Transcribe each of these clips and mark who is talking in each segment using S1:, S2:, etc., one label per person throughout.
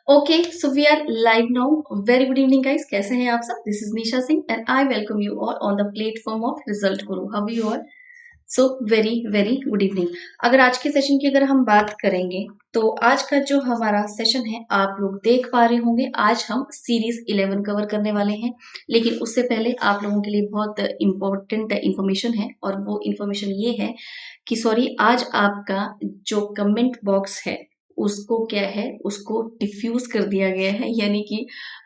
S1: Okay, so we are live now. Very good evening guys, कैसे हैं आप सब? This is Nisha Singh and I welcome you all on the platform of result Guru. How you all? So very very good evening. अगर आज के session की अगर हम बात करेंगे तो आज का जो हमारा सेशन है आप लोग देख पा रहे होंगे। आज हम सीरीज 11 कवर करने वाले हैं, लेकिन उससे पहले आप लोगों के लिए बहुत इंपॉर्टेंट इंफॉर्मेशन है और वो इंफॉर्मेशन ये है कि सॉरी, आज आपका जो कमेंट बॉक्स है उसको क्या है, उसको डिफ्यूज कर दिया गया है, यानी कि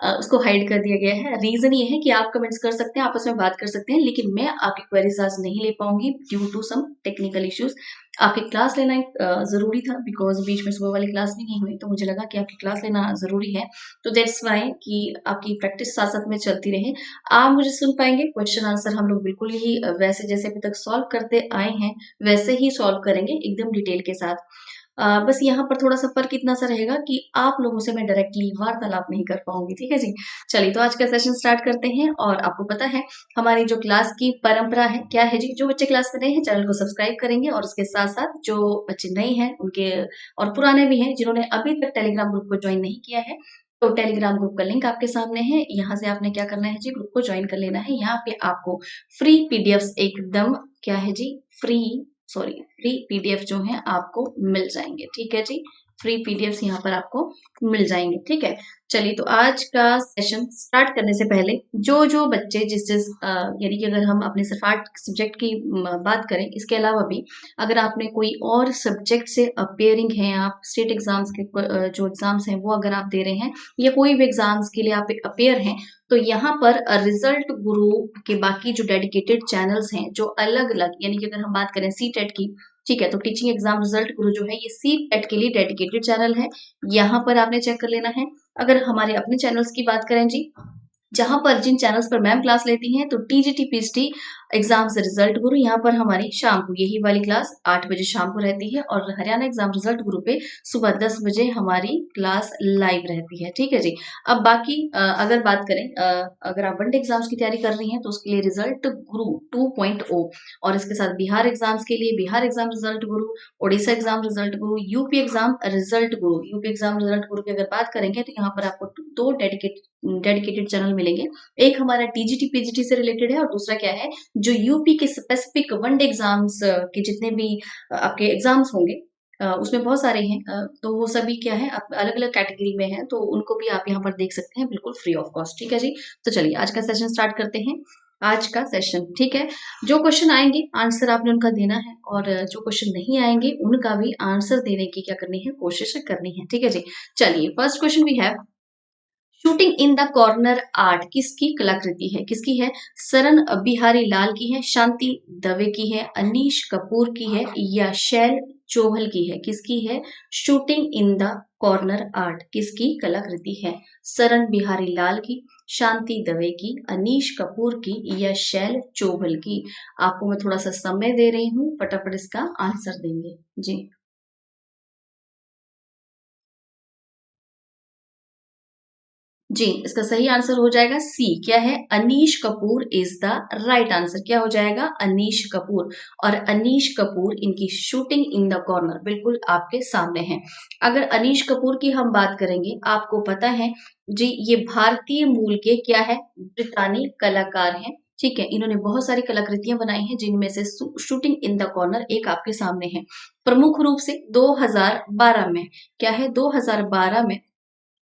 S1: उसको हाइड कर दिया गया है। रीजन ये है कि आप कमेंट्स कर सकते हैं, आपस में बात कर सकते हैं, लेकिन मैं आपकी क्वेरीज आज नहीं ले पाऊंगी due to some technical issues. आपकी क्लास लेना जरूरी था बिकॉज बीच में सुबह वाली क्लास भी नहीं हुई, तो मुझे लगा कि आपकी क्लास लेना जरूरी है। तो दैट्स वाई कि आपकी प्रैक्टिस साथ साथ में चलती रहे। आप मुझे सुन पाएंगे, क्वेश्चन आंसर हम लोग बिल्कुल ही वैसे जैसे अभी तक सॉल्व करते आए हैं वैसे ही सॉल्व करेंगे, एकदम डिटेल के साथ। बस यहाँ पर थोड़ा सा फर्क इतना सा रहेगा कि आप लोगों से मैं डायरेक्टली वार्तालाप नहीं कर पाऊंगी, ठीक है जी। चलिए, तो आज का सेशन स्टार्ट करते हैं। और आपको पता है हमारी जो क्लास की परंपरा है क्या है जी, जो बच्चे क्लास में नए हैं चैनल को सब्सक्राइब करेंगे, और उसके साथ साथ जो बच्चे नए हैं उनके और पुराने भी हैं जिन्होंने अभी तक टेलीग्राम ग्रुप को ज्वाइन नहीं किया है, तो टेलीग्राम ग्रुप का लिंक आपके सामने है। यहाँ से आपने क्या करना है जी, ग्रुप को ज्वाइन कर लेना है। यहाँ पे आपको फ्री पीडीएफ एकदम क्या है जी, फ्री पीडीएफ जो है आपको मिल जाएंगे, ठीक है जी। फ्री पीडीएफ यहाँ पर आपको मिल जाएंगे, ठीक है। चलिए, तो आज का सेशन स्टार्ट करने से पहले जो जो बच्चे जिस यानी कि अगर हम अपने सिर्फ 8 सब्जेक्ट की बात करें, इसके अलावा भी अगर आपने कोई और सब्जेक्ट से अपेयरिंग हैं, आप स्टेट एग्जाम्स के जो एग्जाम्स हैं वो अगर आप दे रहे हैं, या कोई भी एग्जाम्स के लिए आप अपेयर हैं, तो यहाँ पर रिजल्ट गुरु के बाकी जो डेडिकेटेड चैनल्स हैं जो अलग अलग, यानी कि अगर हम बात करें सी टेट की, ठीक है, तो टीचिंग एग्जाम रिजल्ट गुरु जो है ये सी टेट के लिए डेडिकेटेड चैनल है। यहाँ पर आपने चेक कर लेना है। अगर हमारे अपने चैनल्स की बात करें जी, जहां पर जिन चैनल्स पर मैम क्लास लेती हैं, तो टीजीटी पीएचडी एग्जाम्स रिजल्ट गुरु, यहाँ पर हमारी शाम को यही वाली क्लास 8 बजे शाम को रहती है, और हरियाणा एग्जाम रिजल्ट गुरु पे सुबह 10 बजे हमारी क्लास लाइव रहती है, ठीक है जी। अब बाकी अगर बात करें, अगर आप वनडे एग्जाम्स की तैयारी कर रही हैं तो उसके लिए रिजल्ट गुरु 2.0, और इसके साथ बिहार एग्जाम्स के लिए बिहार एग्जाम रिजल्ट गुरु, ओडिशा एग्जाम रिजल्ट गुरु, यूपी एग्जाम रिजल्ट गुरु। यूपी एग्जाम रिजल्ट गुरु की अगर बात करेंगे तो यहाँ पर आपको दो डेडिकेटेड चैनल मिलेंगे। एक हमारा टीजीटी पीजीटी से रिलेटेड है, और दूसरा क्या है, जो यूपी के स्पेसिफिक वनडे एग्जाम्स के जितने भी आपके एग्जाम्स होंगे, उसमें बहुत सारे हैं, तो वो सभी क्या है अलग अलग कैटेगरी में है, तो उनको भी आप यहाँ पर देख सकते हैं बिल्कुल फ्री ऑफ कॉस्ट, ठीक है जी। तो चलिए आज का सेशन स्टार्ट करते हैं। आज का सेशन, ठीक है, जो क्वेश्चन आएंगे आंसर आपने उनका देना है, और जो क्वेश्चन नहीं आएंगे उनका भी आंसर देने की क्या करनी है, कोशिश करनी है, ठीक है जी। चलिए, first question we have, shooting in the corner art किसकी कलाकृति है? किसकी है? सरन बिहारी लाल की है, शांति दवे की है, अनीश कपूर की है, या शैल चोहल की है? किसकी है shooting in the corner art? किसकी कलाकृति है? सरन बिहारी लाल की, शांति दवे की, अनीश कपूर की, या शैल चोहल की? आपको मैं थोड़ा सा समय दे रही हूँ, फटाफट इसका आंसर देंगे जी। जी, इसका सही आंसर हो जाएगा सी, क्या है, Anish Kapoor is the right answer. क्या हो जाएगा? अनीश कपूर। और अनीश कपूर इनकी शूटिंग इन द कॉर्नर बिल्कुल आपके सामने है। अगर अनीश कपूर की हम बात करेंगे, आपको पता है जी, ये भारतीय मूल के क्या है, ब्रितानी कलाकार हैं, ठीक है। इन्होंने बहुत सारी कलाकृतियां बनाई हैं, जिनमें से शूटिंग इन द कॉर्नर एक आपके सामने है। प्रमुख रूप से 2012 में, क्या है, 2012 में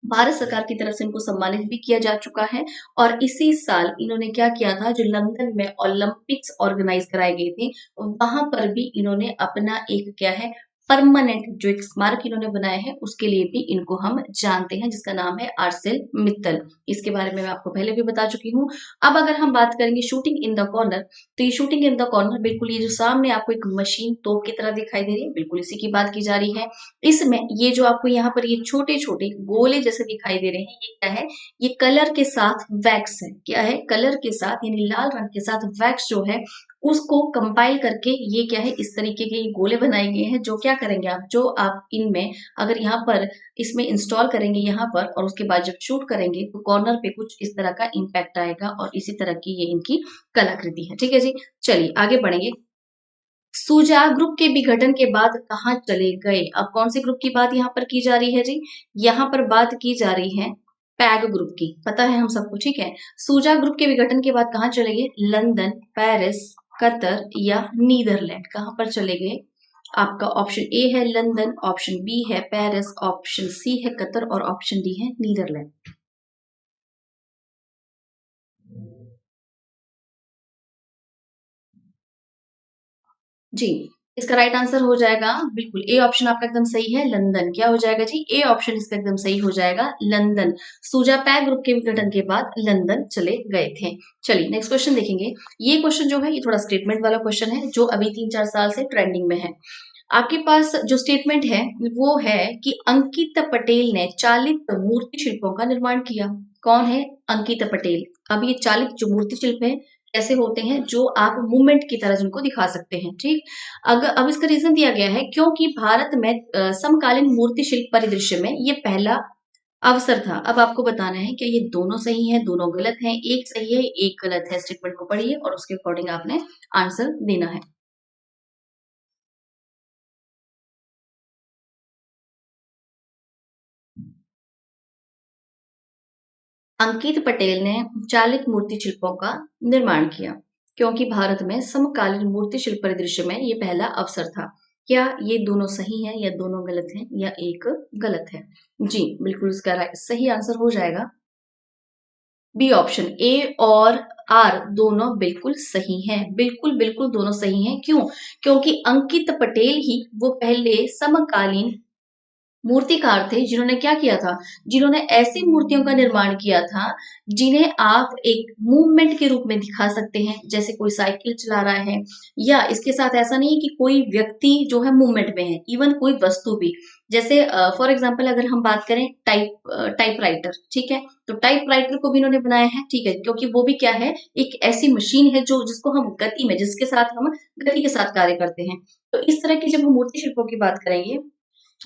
S1: भारत सरकार की तरफ से इनको सम्मानित भी किया जा चुका है। और इसी साल इन्होंने क्या किया था, जो लंदन में ओलंपिक्स ऑर्गेनाइज कराए गए थे, वहां पर भी इन्होंने अपना एक क्या है, परमानेंट जो एक स्मारक इन्होंने बनाया है, उसके लिए भी इनको हम जानते हैं, जिसका नाम है आर्सेल मित्तल। इसके बारे में मैं आपको पहले भी बता चुकी हूँ। अब अगर हम बात करेंगे शूटिंग इन द कॉर्नर, तो ये शूटिंग इन द कॉर्नर बिल्कुल ये जो सामने आपको एक मशीन तोप की तरह दिखाई दे रही है, बिल्कुल इसी की बात की जा रही है। इसमें ये जो आपको यहाँ पर ये छोटे-छोटे गोले जैसे दिखाई दे रहे हैं, ये क्या है? ये कलर के साथ वैक्स है। क्या है? कलर के साथ, यानी लाल रंग के साथ वैक्स जो है, उसको कंपाइल करके ये क्या है, इस तरीके के ये गोले बनाए गए हैं। जो क्या करेंगे आप, जो आप इनमें अगर यहाँ पर इसमें इंस्टॉल करेंगे यहाँ पर, और उसके बाद जब शूट करेंगे तो कॉर्नर पे कुछ इस तरह का इम्पैक्ट आएगा, और इसी तरह की ये इनकी कलाकृति है, ठीक है जी। चलिए आगे बढ़ेंगे। सूजा ग्रुप के विघटन के बाद कहाँ चले गए? अब कौन से ग्रुप की बात यहाँ पर की जा रही है जी? यहाँ पर बात की जा रही है पैग ग्रुप की, पता है हम सबको, ठीक है। सूजा ग्रुप के विघटन के बाद कहाँ चले गए? लंदन, पेरिस, कतर या नीदरलैंड, कहाँ पर चले गए? आपका ऑप्शन ए है लंदन, ऑप्शन बी है पेरिस, ऑप्शन सी है कतर और ऑप्शन डी है नीदरलैंड। जी, इसका राइट आंसर हो जाएगा बिल्कुल ए ऑप्शन आपका एकदम सही है, लंदन। क्या हो जाएगा जी? ए ऑप्शन इसका एकदम सही हो जाएगा, लंदन। सुजापैक ग्रुप के विघटन के बाद लंदन चले गए थे। चलिए नेक्स्ट क्वेश्चन देखेंगे। ये क्वेश्चन जो है ये थोड़ा स्टेटमेंट वाला क्वेश्चन है जो अभी 3-4 साल से ट्रेंडिंग में है। आपके पास जो स्टेटमेंट है वो है कि अंकित पटेल ने चालित मूर्ति शिल्पों का निर्माण किया। कौन है? अंकित पटेल। अब ये चालित जो मूर्ति शिल्प है कैसे होते हैं? जो आप मूवमेंट की तरह जिनको दिखा सकते हैं, ठीक। अगर अब इसका रीजन दिया गया है क्योंकि भारत में समकालीन मूर्ति शिल्प परिदृश्य में ये पहला अवसर था। अब आपको बताना है क्या ये दोनों सही है, दोनों गलत है, एक सही है, एक गलत है। स्टेटमेंट को पढ़िए और उसके अकॉर्डिंग आपने आंसर देना है। अंकित पटेल ने चालित मूर्ति शिल्पों का निर्माण किया क्योंकि भारत में समकालीन मूर्ति शिल्प परिदृश्य में ये पहला अवसर था। क्या ये दोनों सही है या दोनों गलत है या एक गलत है? जी बिल्कुल, इसका सही आंसर हो जाएगा बी ऑप्शन। ए और आर दोनों बिल्कुल सही हैं, बिल्कुल बिल्कुल दोनों सही हैं। क्यों? क्योंकि अंकित पटेल ही वो पहले समकालीन मूर्तिकार थे जिन्होंने क्या किया था? जिन्होंने ऐसी मूर्तियों का निर्माण किया था जिन्हें आप एक मूवमेंट के रूप में दिखा सकते हैं, जैसे कोई साइकिल चला रहा है या इसके साथ ऐसा नहीं है कि कोई व्यक्ति जो है मूवमेंट में है, इवन कोई वस्तु भी। जैसे फॉर एग्जांपल अगर हम बात करें टाइपराइटर, ठीक है, तो टाइपराइटर को भी इन्होंने बनाया है, ठीक है, क्योंकि वो भी क्या है? एक ऐसी मशीन है जो जिसको हम गति में जिसके साथ हम गति के साथ कार्य करते हैं। तो इस तरह की जब हम मूर्ति शिल्पों की बात करेंगे,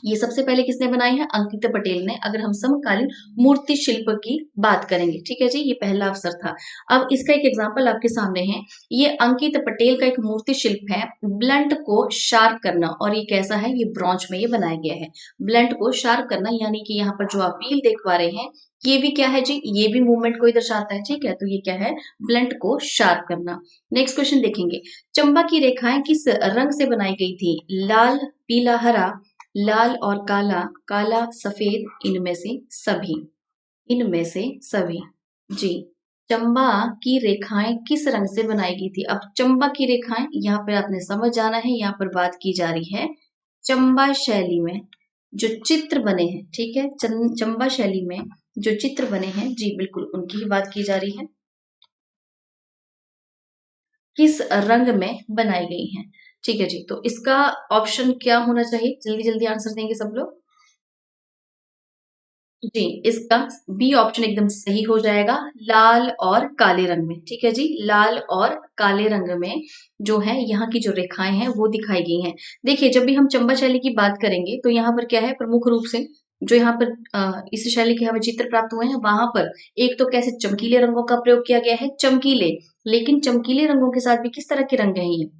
S1: ये सबसे पहले किसने बनाई है? अंकित पटेल ने। अगर हम समकालीन मूर्ति शिल्प की बात करेंगे, ठीक है जी, ये पहला अवसर था। अब इसका एक एग्जांपल आपके सामने है। ये अंकित पटेल का एक मूर्ति शिल्प है, ब्लंट को शार्प करना। और ये कैसा है? ये ब्रॉन्ज में ये बनाया गया है। ब्लंट को शार्प करना यानी कि यहाँ पर जो आप व्हील देख पा रहे हैं ये भी क्या है जी? ये भी मूवमेंट को ही दर्शाता है, ठीक है। तो ये क्या है? ब्लंट को शार्प करना। नेक्स्ट क्वेश्चन देखेंगे। चंबा की रेखाएं किस रंग से बनाई गई थी? लाल, पीला, हरा, लाल और काला, काला, सफेद, इनमें से सभी। जी, चंबा की रेखाएं किस रंग से बनाई गई थी? अब चंबा की रेखाएं यहाँ पे आपने समझ जाना है, यहाँ पर बात की जा रही है चंबा शैली में जो चित्र बने हैं, ठीक है, चंबा शैली में जो चित्र बने हैं, जी बिल्कुल उनकी ही बात की जा रही है। किस रंग में बनाई गई हैं? ठीक है जी, तो इसका ऑप्शन क्या होना चाहिए? जल्दी जल्दी आंसर देंगे सब लोग। जी, इसका बी ऑप्शन एकदम सही हो जाएगा, लाल और काले रंग में, ठीक है जी, लाल और काले रंग में जो है यहाँ की जो रेखाएं हैं वो दिखाई गई हैं। देखिए जब भी हम चंबा शैली की बात करेंगे तो यहाँ पर क्या है? प्रमुख रूप से जो यहाँ पर इस शैली के हमें चित्र प्राप्त हुए हैं वहां पर एक तो कैसे चमकीले रंगों का प्रयोग किया गया है, चमकीले, लेकिन चमकीले रंगों के साथ भी किस तरह के रंग हैं ये?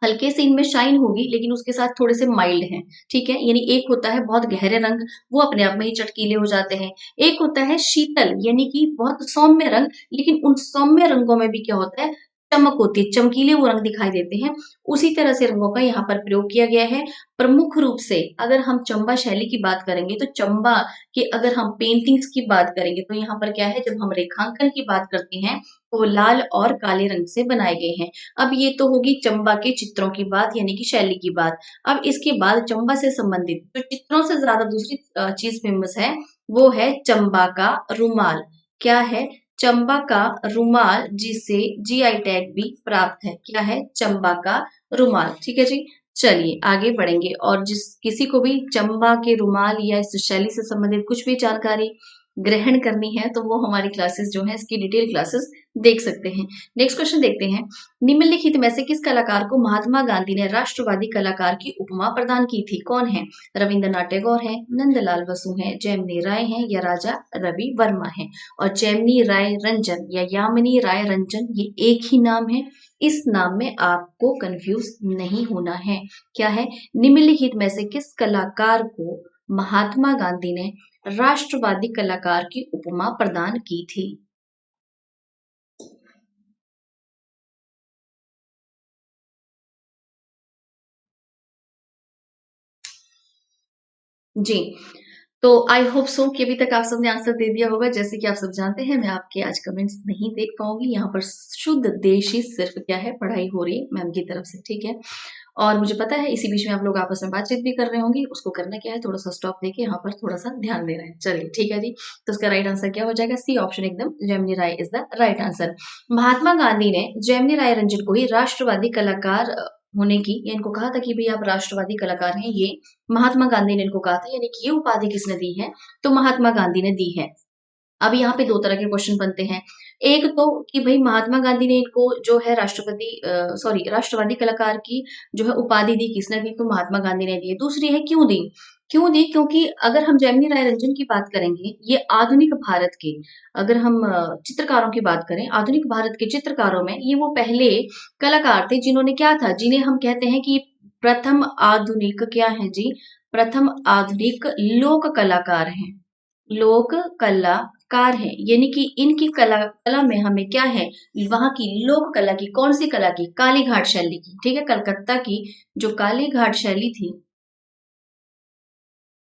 S1: हल्के से इनमें शाइन होगी लेकिन उसके साथ थोड़े से माइल्ड हैं, ठीक है। यानी एक होता है बहुत गहरे रंग, वो अपने आप में ही चटकीले हो जाते हैं। एक होता है शीतल यानी कि बहुत सौम्य रंग, लेकिन उन सौम्य रंगों में भी क्या होता है? चमक होती है, चमकीले वो रंग दिखाई देते हैं। उसी तरह से रंगों का यहाँ पर प्रयोग किया गया है। प्रमुख रूप से अगर हम चंबा शैली की बात करेंगे तो चंबा की अगर हम पेंटिंग्स की बात करेंगे तो यहाँ पर क्या है? जब हम रेखांकन की बात करते हैं तो वो लाल और काले रंग से बनाए गए हैं। अब ये तो होगी चंबा के चित्रों की बात यानी कि शैली की बात। अब इसके बाद चंबा से संबंधित जो चित्रों से ज्यादा दूसरी चीज फेमस है वो है चंबा का रुमाल। क्या है? चंबा का रुमाल, जिसे जीआई टैग भी प्राप्त है। क्या है? चंबा का रुमाल, ठीक है जी। चलिए आगे बढ़ेंगे और जिस किसी को भी चंबा के रुमाल या इस शैली से संबंधित कुछ भी जानकारी ग्रहण करनी है तो वो हमारी क्लासेस जो है इसकी डिटेल क्लासेस देख सकते हैं। नेक्स्ट क्वेश्चन देखते हैं। निम्नलिखित में से किस कलाकार को महात्मा गांधी ने राष्ट्रवादी कलाकार की उपमा प्रदान की थी? कौन है? रविंद्रनाथ टैगोर है, नंदलाल बसु है, जैमिनी राय है या राजा रवि वर्मा है? और जैमिनी राय रंजन या यामिनी राय रंजन ये एक ही नाम है, इस नाम में आपको कंफ्यूज नहीं होना है। क्या है? निम्नलिखित में से किस कलाकार को महात्मा गांधी ने राष्ट्रवादी कलाकार की उपमा प्रदान की थी? जी, तो आई होप सो कि अभी तक आप सबने आंसर दे दिया होगा। जैसे कि आप सब जानते हैं, मैं आपके आज कमेंट्स नहीं देख पाऊंगी। यहाँ पर शुद्ध देशी सिर्फ क्या है, पढ़ाई हो रही है मैम की तरफ से, ठीक है। और मुझे पता है इसी बीच में आप लोग आपस में बातचीत भी कर रहे होंगे। उसको करना क्या है, थोड़ा सा स्टॉप देके यहाँ पर थोड़ा सा ध्यान देना है। चलिए ठीक है जी। तो उसका राइट आंसर क्या हो जाएगा? सी ऑप्शन, एकदम Jamini Roy is the right answer. Mahatma Gandhi ने जेमिनी राय रंजन को ही राष्ट्रवादी कलाकार होने की, या इनको कहा था कि भाई आप राष्ट्रवादी कलाकार हैं, ये महात्मा गांधी ने इनको कहा था। यानी कि ये उपाधि किसने दी है? तो महात्मा गांधी ने दी है। अब यहाँ पे दो तरह के क्वेश्चन बनते हैं। एक तो कि भाई महात्मा गांधी ने इनको जो है राष्ट्रवादी कलाकार की जो है उपाधि दी, किसने दी? तो महात्मा गांधी ने दी है। दूसरी है क्यों दी? क्यों दी? क्योंकि अगर हम जेमिनी राय रंजन की बात करेंगे, ये आधुनिक भारत के, अगर हम चित्रकारों की बात करें, आधुनिक भारत के चित्रकारों में ये वो पहले कलाकार थे जिन्होंने क्या था, जिन्हें हम कहते हैं कि प्रथम आधुनिक क्या है जी? प्रथम आधुनिक लोक कलाकार हैं। लोक कलाकार हैं, यानी कि इनकी कला कला में हमें क्या है, वहां की लोक कला की, कौन सी कला की? काली घाट शैली की, ठीक है। कलकत्ता की जो काली घाट शैली थी,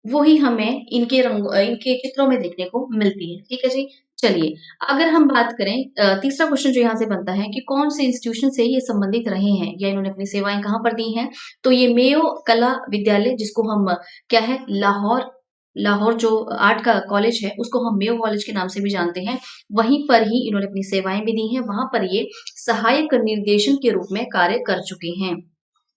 S1: वो ही हमें इनके चित्रों में देखने को मिलती है, ठीक है जी। चलिए, अगर हम बात करें तीसरा क्वेश्चन जो यहाँ से बनता है कि कौन से इंस्टीट्यूशन से ये संबंधित रहे हैं या इन्होंने अपनी सेवाएं कहाँ पर दी हैं? तो ये मेयो कला विद्यालय, जिसको हम क्या है, लाहौर, लाहौर जो आर्ट का कॉलेज है उसको हम मेयो कॉलेज के नाम से भी जानते हैं, वहीं पर ही इन्होंने अपनी सेवाएं भी दी हैं। वहां पर ये सहायक निर्देशन के रूप में कार्य कर चुके हैं।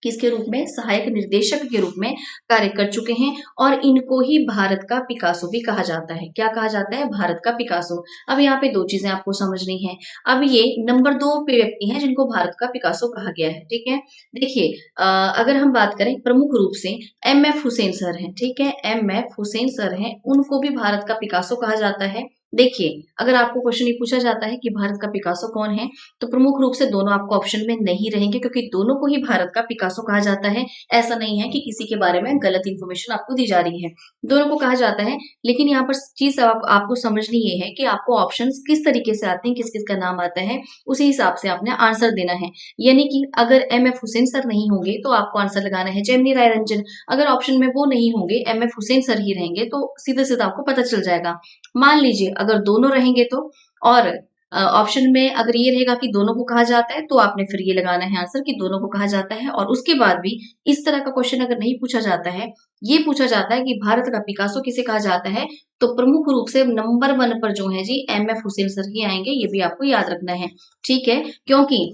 S1: किसके रूप में? सहायक निर्देशक के रूप में कार्य कर चुके हैं। और इनको ही भारत का पिकासो भी कहा जाता है। क्या कहा जाता है? भारत का पिकासो। अब यहाँ पे दो चीजें आपको समझनी है। अब ये नंबर 2 पे व्यक्ति हैं जिनको भारत का पिकासो कहा गया है, ठीक है। देखिए, अगर हम बात करें प्रमुख रूप से, एम एफ हुसैन सर हैं, ठीक है, एम एफ हुसैन सर हैं, उनको भी भारत का पिकासो कहा जाता है। देखिए, अगर आपको क्वेश्चन ये पूछा जाता है कि भारत का पिकासो कौन है, तो प्रमुख रूप से दोनों आपको ऑप्शन में नहीं रहेंगे, क्योंकि दोनों को ही भारत का पिकासो कहा जाता है। ऐसा नहीं है कि किसी के बारे में गलत इंफॉर्मेशन आपको दी जा रही है, दोनों को कहा जाता है। लेकिन यहाँ पर चीज आपको समझनी ये है कि आपको ऑप्शन किस तरीके से आते हैं, किस किस का नाम आता है, उसी हिसाब से आपने आंसर देना है। यानी कि अगर एम एफ हुसैन सर नहीं होंगे तो आपको आंसर लगाना है जेमिनी राय रंजन। अगर ऑप्शन में वो नहीं होंगे, एम एफ हुसैन सर ही रहेंगे, तो सीधे सीधे आपको पता चल जाएगा। मान लीजिए अगर दोनों रहेंगे तो, और ऑप्शन में अगर ये रहेगा कि दोनों को कहा जाता है, तो आपने फिर ये लगाना है आंसर कि दोनों को कहा जाता है। और उसके बाद भी इस तरह का क्वेश्चन अगर नहीं पूछा जाता है, ये पूछा जाता है कि भारत का पिकासो किसे कहा जाता है, तो प्रमुख रूप से नंबर 1 पर जो है जी एम एफ हुसैन सर ही आएंगे। ये भी आपको याद रखना है, ठीक है। क्योंकि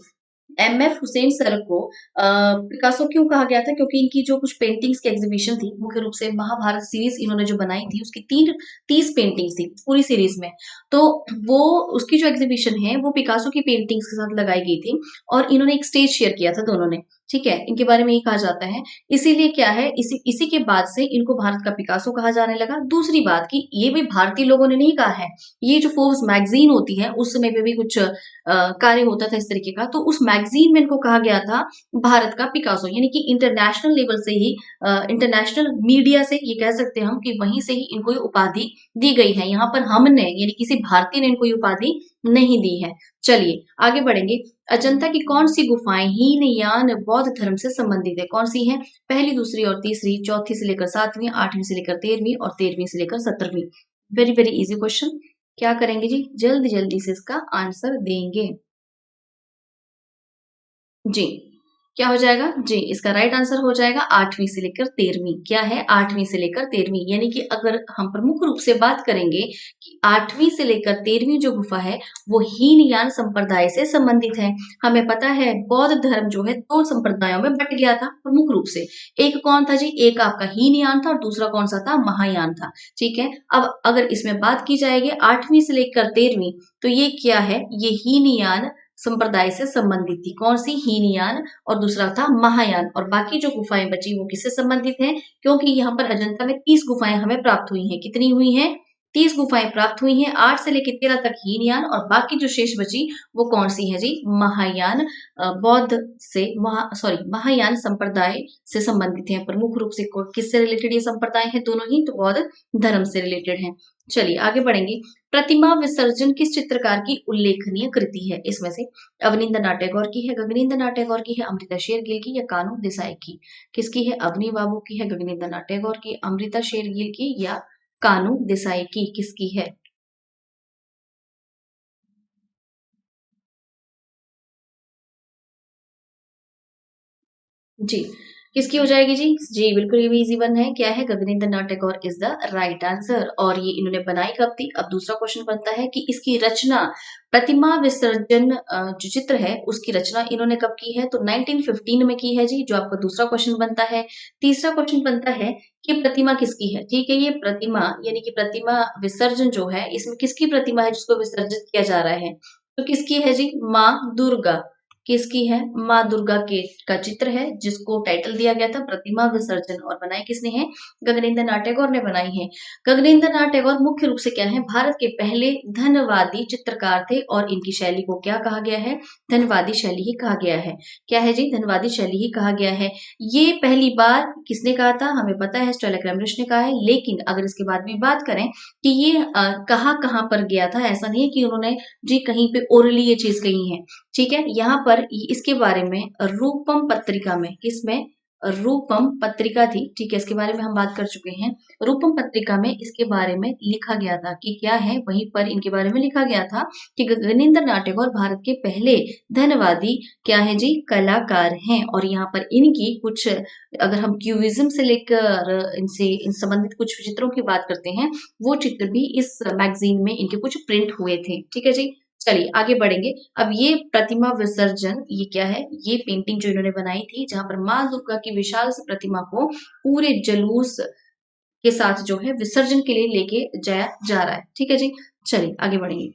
S1: एम एफ हुसैन सर को पिकासो क्यों कहा गया था? क्योंकि इनकी जो कुछ पेंटिंग्स की एग्जीबिशन थी, मुख्य रूप से महाभारत सीरीज इन्होंने जो बनाई थी, उसकी 30 पेंटिंग्स थी पूरी सीरीज में। तो वो उसकी जो एग्जीबिशन है वो पिकासो की पेंटिंग्स के साथ लगाई गई थी। और इन्होंने एक स्टेज शेयर किया था दोनों ने, ठीक है। इनके बारे में ये कहा जाता है। इसीलिए क्या है, इसी इसी के बाद से इनको भारत का पिकासो कहा जाने लगा। दूसरी बात कि ये भी भारतीय लोगों ने नहीं कहा है, ये जो फोर्ब्स मैगजीन होती है उस समय पे भी कुछ कार्य होता था इस तरीके का, तो उस मैगजीन में इनको कहा गया था भारत का पिकासो। यानी कि इंटरनेशनल लेवल से ही, इंटरनेशनल मीडिया से ये कह सकते हैं हम कि वहीं से ही इनको ये उपाधि दी गई है। यहाँ पर हमने, यानी किसी भारतीय ने इनको ये उपाधि नहीं दी है। चलिए आगे बढ़ेंगे। अजंता की कौन सी गुफाएं हीनयान बौद्ध धर्म से संबंधित है? कौन सी है? पहली, दूसरी और तीसरी, चौथी से लेकर 7वीं, 8वीं से लेकर 13वीं और 13वीं से लेकर 17वीं। Very very easy question. क्या करेंगे जी? जल्दी जल्दी से इसका आंसर देंगे। जी, क्या हो जाएगा जी? इसका राइट आंसर हो जाएगा 8वीं से लेकर 13वीं। क्या है? 8वीं से लेकर 13वीं। यानी कि अगर हम प्रमुख रूप से बात करेंगे कि 8वीं से लेकर 13वीं जो गुफा है वो हीनयान संप्रदाय से संबंधित है। हमें पता है बौद्ध धर्म जो है 2 संप्रदायों में बट गया था प्रमुख रूप से। एक कौन था जी? एक आपका हीनयान था और दूसरा कौन सा था? महायान था, ठीक है। अब अगर इसमें बात की जाएगी 8वीं से लेकर 13वीं, तो ये क्या है? ये हीनयान संप्रदाय से संबंधित थी। कौन सी? हीनयान। और दूसरा था महायान। और बाकी जो गुफाएं बची वो किससे संबंधित हैं? क्योंकि यहाँ पर अजंता में 30 गुफाएं हमें प्राप्त हुई हैं। कितनी हुई हैं? 30 गुफाएं प्राप्त हुई हैं, 8 से लेकर 13 तक हीनयान, और बाकी जो शेष बची वो कौन सी है जी? महायान बौद्ध से महायान संप्रदाय से संबंधित है। प्रमुख रूप से किससे रिलेटेड ये संप्रदाय है? दोनों ही तो बौद्ध धर्म से रिलेटेड है। चलिए आगे बढ़ेंगे। प्रतिमा विसर्जन किस चित्रकार की उल्लेखनीय कृति है? इसमें से अवनींद्रनाथ टैगोर की है, गगनेंद्रनाथ टैगोर की है, अमृता शेरगिल की, या कानू देसाई की? किसकी है? अवनी बाबू की है, गगनेंद्रनाथ टैगोर की, अमृता शेरगिल की, या कानू देसाई की? किसकी है? जी, किसकी हो जाएगी जी? जी, बिल्कुल ये भी इजी वन है। क्या है? Gaganendranath Tagore is the right answer. और ये इन्होंने बनाई कब थी? अब दूसरा क्वेश्चन बनता है कि इसकी रचना, प्रतिमा विसर्जन जो चित्र है उसकी रचना इन्होंने कब की है? तो 1915 में की है जी, जो आपका दूसरा क्वेश्चन बनता है। तीसरा क्वेश्चन बनता है कि प्रतिमा किसकी है? ठीक है, ये प्रतिमा यानी कि प्रतिमा विसर्जन जो है, इसमें किसकी प्रतिमा है जिसको विसर्जित किया जा रहा है? तो किसकी है जी? माँ दुर्गा। किसकी है? माँ दुर्गा के का चित्र है, जिसको टाइटल दिया गया था प्रतिमा विसर्जन, और बनाई किसने है? गगनेंद्र नाथ टैगोर ने बनाई है। गगनेंद्र नाथ टैगोर मुख्य रूप से क्या है? भारत के पहले धनवादी चित्रकार थे, और इनकी शैली को क्या कहा गया है? धनवादी शैली ही कहा गया है। क्या है जी? धनवादी शैली ही कहा गया है। ये पहली बार किसने कहा था? हमें पता है स्टेला क्रेमरिश ने कहा है, लेकिन अगर इसके बाद भी बात करें कि ये कहाँ पर गया था, ऐसा नहीं है कि उन्होंने जी कहीं पे ओरली ये चीज कही है। ठीक है, यहाँ पर इसके बारे में रूपम पत्रिका में, किसमें? रूपम पत्रिका थी, ठीक है, इसके बारे में हम बात कर चुके हैं। रूपम पत्रिका में इसके बारे में लिखा गया था कि क्या है, वहीं पर इनके बारे में लिखा गया था कि गगनेंद्र नाथ टैगोर भारत के पहले धनवादी क्या है जी? कलाकार हैं। और यहाँ पर इनकी कुछ, अगर हम क्यूबिज्म से लेकर इनसे इन संबंधित कुछ चित्रों की बात करते हैं, वो चित्र भी इस मैगजीन में इनके कुछ प्रिंट हुए थे। ठीक है जी, चलिए आगे बढ़ेंगे। अब ये प्रतिमा विसर्जन, ये क्या है? ये पेंटिंग जो इन्होंने बनाई थी, जहां पर माँ दुर्गा की विशाल सी प्रतिमा को पूरे जुलूस के साथ जो है विसर्जन के लिए लेके जाया जा रहा है। ठीक है जी, चलिए आगे बढ़ेंगे।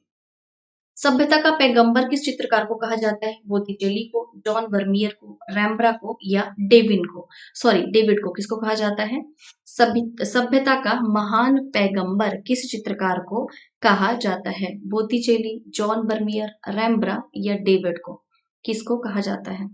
S1: सभ्यता का पैगंबर किस चित्रकार को कहा जाता है? बोटिचेली को, जॉन वर्मियर को, रैम्ब्रा को, या डेविन को? सॉरी, डेविड को। किसको कहा जाता है? सभ्यता का महान पैगंबर किस चित्रकार को कहा जाता है? बोटिचेली, जॉन वर्मियर, रैम्ब्रा, या डेविड को? किसको कहा जाता है?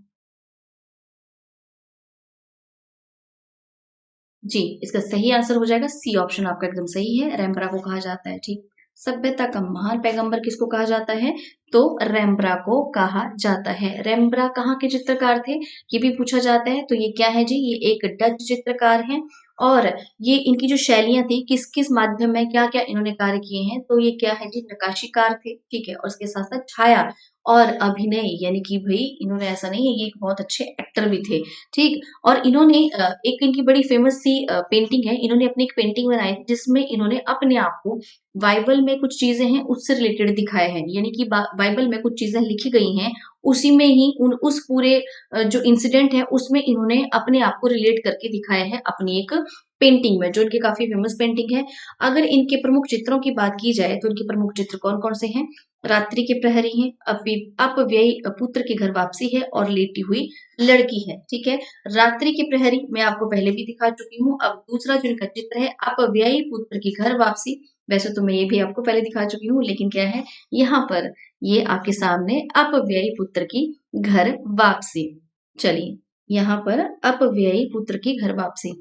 S1: जी, इसका सही आंसर हो जाएगा सी ऑप्शन, आपका एकदम सही है, रैम्ब्रा को कहा जाता है। ठीक, सभ्यता का महान पैगंबर किसको कहा जाता है? तो रैम्ब्रा को कहा जाता है। रैम्ब्रा कहाँ के चित्रकार थे? ये भी पूछा जाता है। तो ये क्या है जी? ये एक डच चित्रकार हैं, और ये इनकी जो शैलियां थी, किस किस माध्यम में क्या क्या इन्होंने कार्य किए हैं, तो ये क्या है जी? नक्काशीकार थे। ठीक है, और उसके साथ साथ छाया और अभिनय, यानी कि भाई इन्होंने, ऐसा नहीं है, ये एक बहुत अच्छे एक्टर भी थे। ठीक, और इन्होंने एक इनकी बड़ी फेमस सी पेंटिंग है, इन्होंने अपनी एक पेंटिंग बनाई थी जिसमें इन्होंने अपने आप को, बाइबल में कुछ चीजें हैं उससे रिलेटेड दिखाया है, यानी कि बाइबल में कुछ चीजें लिखी गई हैं, उसी में ही उस पूरे जो इंसिडेंट है उसमें इन्होंने अपने आप को रिलेट करके दिखाया है अपनी एक पेंटिंग में, जो इनकी काफी फेमस पेंटिंग है। अगर इनके प्रमुख चित्रों की बात की जाए तो इनके प्रमुख चित्र कौन कौन से हैं? रात्रि के प्रहरी हैं, अपव्ययी पुत्र की घर वापसी है, और लेटी हुई लड़की है। ठीक है, रात्रि के प्रहरी मैं आपको पहले भी दिखा चुकी हूँ। अब दूसरा जो इनका चित्र है, अपव्ययी पुत्र की घर वापसी, वैसे तो मैं ये भी आपको पहले दिखा चुकी हूँ, लेकिन क्या है यहाँ पर, ये आपके सामने अपव्ययी पुत्र की घर वापसी। चलिए, यहाँ पर अपव्ययी पुत्र की घर वापसी।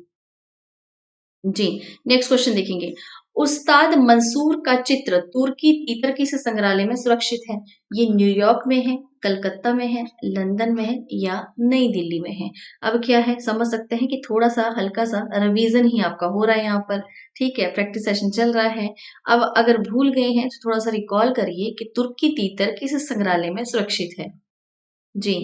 S1: जी, नेक्स्ट क्वेश्चन देखेंगे। उस्ताद मंसूर का चित्र तुर्की तीतर किस संग्रहालय में सुरक्षित है? ये न्यूयॉर्क में है, कलकत्ता में है, लंदन में है, या नई दिल्ली में है? अब क्या है, समझ सकते हैं कि थोड़ा सा हल्का सा रिवीजन ही आपका हो रहा है यहाँ पर। ठीक है, प्रैक्टिस सेशन चल रहा है। अब अगर भूल गए हैं तो थोड़ा सा रिकॉल करिए कि तुर्की तीतर किस संग्रहालय में सुरक्षित है। जी,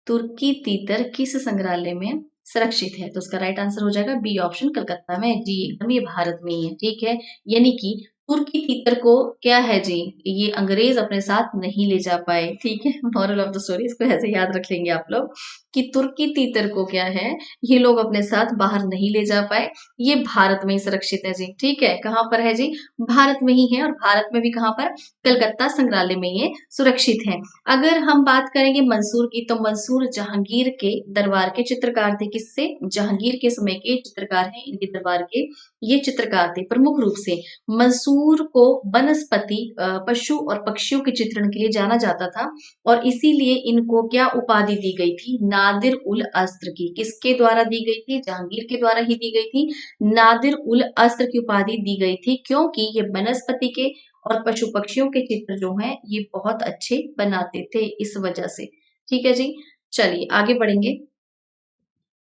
S1: तुर्की तीतर किस संग्रहालय में सुरक्षित है? तो उसका राइट आंसर हो जाएगा बी ऑप्शन, कलकत्ता में। जी, एकदम ये भारत में ही है। ठीक है, यानी कि तुर्की तीतर को क्या है जी, ये अंग्रेज अपने साथ नहीं ले जा पाए। ठीक है, मॉरल ऑफ द स्टोरी, इसको ऐसे याद रख लेंगे आप लोग। कि तुर्की तीतर को क्या है, ये लोग अपने साथ बाहर नहीं ले जा पाए। ये भारत में ही सुरक्षित है जी। ठीक है, कहाँ पर है जी? भारत में ही है, और भारत में भी कहाँ पर? कलकत्ता संग्रहालय में ये सुरक्षित है। अगर हम बात करेंगे मंसूर की, तो मंसूर जहांगीर के दरबार के चित्रकार थे। किससे? जहांगीर के समय के चित्रकार हैं, इनके दरबार के ये चित्रकार थे। प्रमुख रूप से मंसूर को वनस्पति, पशु और पक्षियों के चित्रण के लिए जाना जाता था, और इसीलिए इनको क्या उपाधि दी गई थी? नादिर उल अस्र की। किसके द्वारा दी गई थी? जहांगीर के द्वारा ही दी गई थी। नादिर उल अस्र की उपाधि दी गई थी, क्योंकि ये वनस्पति के और पशु पक्षियों के चित्र जो हैं ये बहुत अच्छे बनाते थे, इस वजह से। ठीक है जी, चलिए आगे बढ़ेंगे।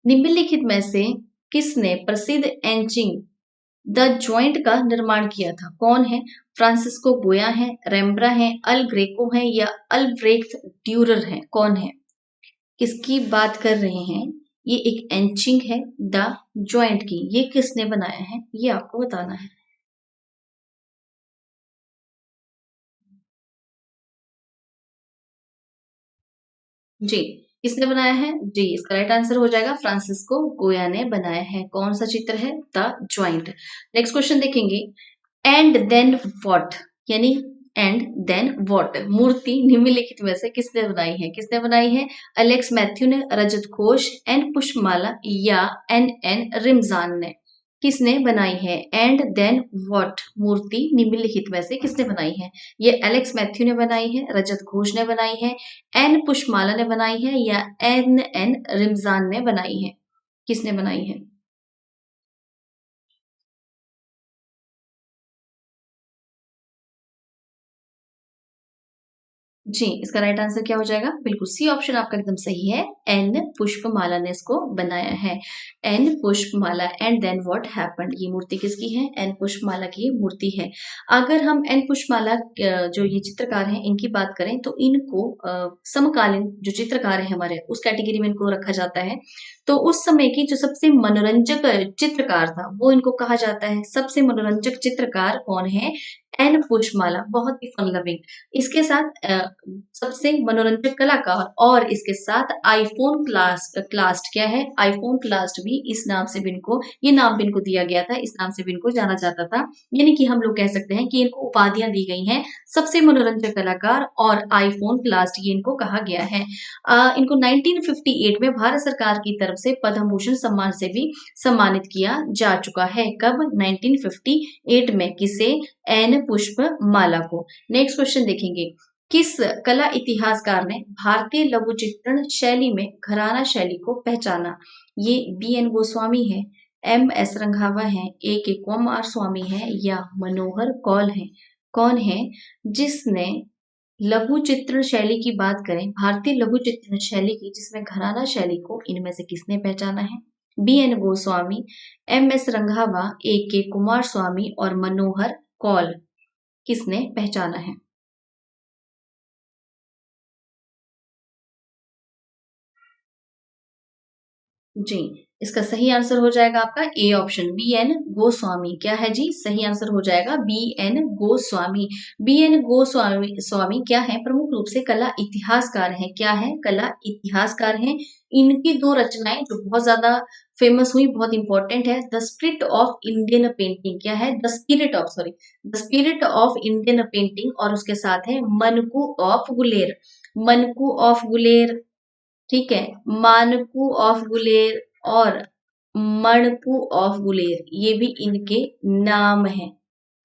S1: निम्नलिखित में से किसने प्रसिद्ध एंचिंग द जॉइंट का निर्माण किया था? कौन है? फ्रांसिस्को गोया है, रेम्ब्रा है, अल ग्रेको है, या अल्ब्रेक्ट ड्यूरर है? कौन है? किसकी बात कर रहे हैं? ये एक एंचिंग है द जॉइंट की। ये किसने बनाया है, ये आपको बताना है। जी, किसने बनाया है? जी, इसका राइट आंसर हो जाएगा फ्रांसिस्को गोया ने बनाया है। कौन सा चित्र है? The joint. नेक्स्ट क्वेश्चन देखेंगे। एंड देन व्हाट, यानी एंड देन व्हाट मूर्ति निम्नलिखित में से किसने बनाई है? किसने बनाई है? अलेक्स मैथ्यू ने, रजत घोष, एन पुष्पमाला, या एन रिमजान ने? किसने बनाई है? एंड देन व्हाट मूर्ति निम्नलिखित में से किसने बनाई है? ये एलेक्स मैथ्यू ने बनाई है, रजत घोष ने बनाई है, एन पुष्पमाला ने बनाई है, या एन रिमजान ने बनाई है? किसने बनाई है? जी, इसका राइट आंसर क्या हो जाएगा? बिल्कुल सी ऑप्शन आपका एकदम सही है। एन पुष्पमाला ने इसको बनाया है। N Pushpamala. And then what happened, ये मूर्ति किसकी है? एन पुष्पमाला की ये मूर्ति है। अगर हम एन पुष्पमाला जो ये चित्रकार हैं इनकी बात करें, तो इनको समकालीन जो चित्रकार है हमारे, उस कैटेगरी में इनको रखा जाता है। तो उस समय की जो सबसे मनोरंजक चित्रकार था वो इनको कहा जाता है। सबसे मनोरंजक चित्रकार कौन है? एन पुष्पमाला। बहुत ही फन लविंग। इसके साथ सबसे मनोरंजक कलाकार, और इसके साथ आईफोन क्लास्ट क्या है? आईफोन क्लास्ट भी इस नाम से भी इनको, ये नाम भी इनको दिया गया था, इस नाम से भी इनको जाना जाता था। यानी कि हम लोग कह सकते हैं कि इनको उपाधियां दी गई हैं, सबसे मनोरंजक कलाकार और आईफोन क्लास्ट, ये इनको कहा गया है। इनको 1958 में भारत सरकार की तरफ से पद्म भूषण सम्मान से भी सम्मानित किया जा चुका है। कब? 1958 में। किसे? एन पुष्पमाला को। नेक्स्ट क्वेश्चन देखेंगे। किस कला इतिहासकार ने भारतीय लघु चित्रण शैली में घराना शैली को पहचाना? ये बी एन गोस्वामी है, एम एस रंधावा है, ए के कुमार स्वामी है, या मनोहर कौल है? कौन है जिसने लघु चित्रण शैली की बात करें, भारतीय लघु चित्रण शैली की, जिसमें घराना शैली को इनमें से किसने पहचाना है? B N Goswami, M S Randhawa, A K Kumar स्वामी, और मनोहर कौल, किसने पहचाना है? जी, इसका सही आंसर हो जाएगा आपका A option, B N Goswami. क्या है जी? सही आंसर हो जाएगा B N Goswami. B N Goswami Swamy क्या है? प्रमुख रूप से कला इतिहासकार हैं। क्या है? कला इतिहासकार हैं। इनकी दो रचनाएं जो बहुत ज्यादा फेमस हुई, बहुत इंपॉर्टेंट है। The spirit of Indian painting. क्या है? The spirit of, sorry, the spirit of Indian painting, और उसके साथ है मनकू ऑफ गुलेर। मनकू ऑफ गुलेर, ठीक है, मानकू ऑफ गुलेर और मणकू ऑफ गुलेर, ये भी इनके नाम हैं।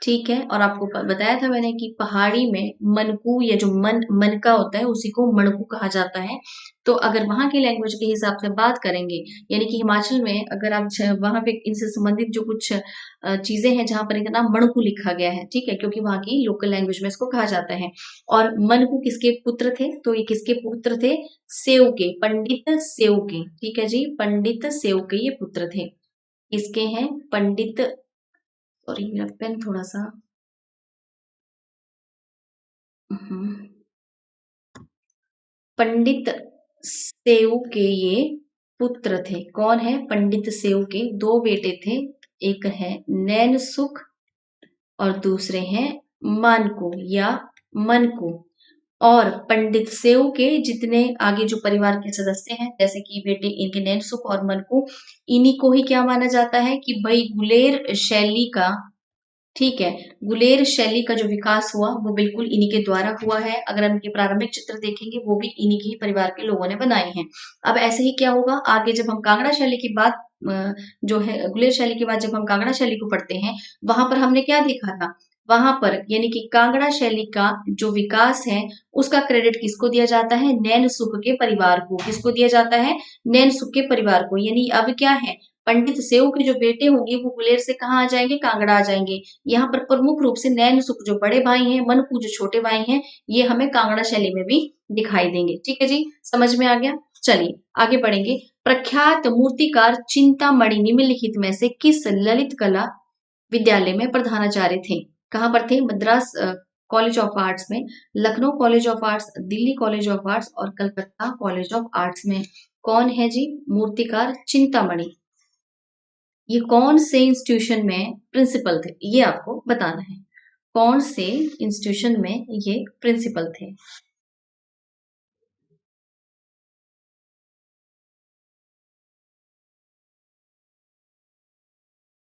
S1: ठीक है, और आपको बताया था मैंने कि पहाड़ी में मनकू, या जो मनका होता है उसी को मणकू कहा जाता है। तो अगर वहां की लैंग्वेज के हिसाब से बात करेंगे, यानी कि हिमाचल में अगर आप वहां पे इनसे संबंधित जो कुछ चीजें हैं जहां पर इनका नाम मणकू लिखा गया है, ठीक है, क्योंकि वहां की लोकल लैंग्वेज में इसको कहा जाता है। और मनकू किसके पुत्र थे? तो ये किसके पुत्र थे? सेव के, पंडित सेव के। ठीक है जी, पंडित सेव के ये पुत्र थे। किसके हैं? पंडित, सॉरी मेरा पेन थोड़ा सा, हम्म, पंडित सेव के ये पुत्र थे। कौन है? पंडित सेव के दो बेटे थे। एक है नैन सुख और दूसरे हैं मानको या मनको। और पंडित सेऊ के जितने आगे जो परिवार के सदस्य हैं, जैसे कि बेटे इनके नैनसुख और मनकू, इन्हीं को ही क्या माना जाता है कि भाई गुलेर शैली का, ठीक है, गुलेर शैली का जो विकास हुआ वो बिल्कुल इन्हीं के द्वारा हुआ है। अगर हम इनके प्रारंभिक चित्र देखेंगे वो भी इन्हीं के ही परिवार के लोगों ने बनाए हैं। अब ऐसे ही क्या होगा आगे जब हम कांगड़ा शैली की बात जो है गुलेर शैली के बाद जब हम कांगड़ा शैली को पढ़ते हैं, वहां पर हमने क्या देखा था, वहां पर यानी कि कांगड़ा शैली का जो विकास है उसका क्रेडिट किसको दिया जाता है, नैन सुख के परिवार को। किसको दिया जाता है, नैन सुख के परिवार को। यानी अब क्या है, पंडित सेऊ के जो बेटे होंगे वो गुलेर से कहाँ आ जाएंगे, कांगड़ा आ जाएंगे। यहाँ पर प्रमुख रूप से नैन सुख जो बड़े भाई हैं, मनकू जो छोटे भाई हैं, ये हमें कांगड़ा शैली में भी दिखाई देंगे। ठीक है जी, समझ में आ गया। चलिए आगे बढ़ेंगे। प्रख्यात मूर्तिकार चिंतामणि निम्नलिखित में से किस ललित कला विद्यालय में प्रधानाचार्य थे। कहाँ पर थे, मद्रास कॉलेज ऑफ आर्ट्स में, Lucknow college of arts, Delhi college of arts और कलकत्ता कॉलेज ऑफ आर्ट्स में। कौन है जी मूर्तिकार चिंतामणि, ये कौन से इंस्टीट्यूशन में प्रिंसिपल थे, ये आपको बताना है। कौन से इंस्टीट्यूशन में ये प्रिंसिपल थे।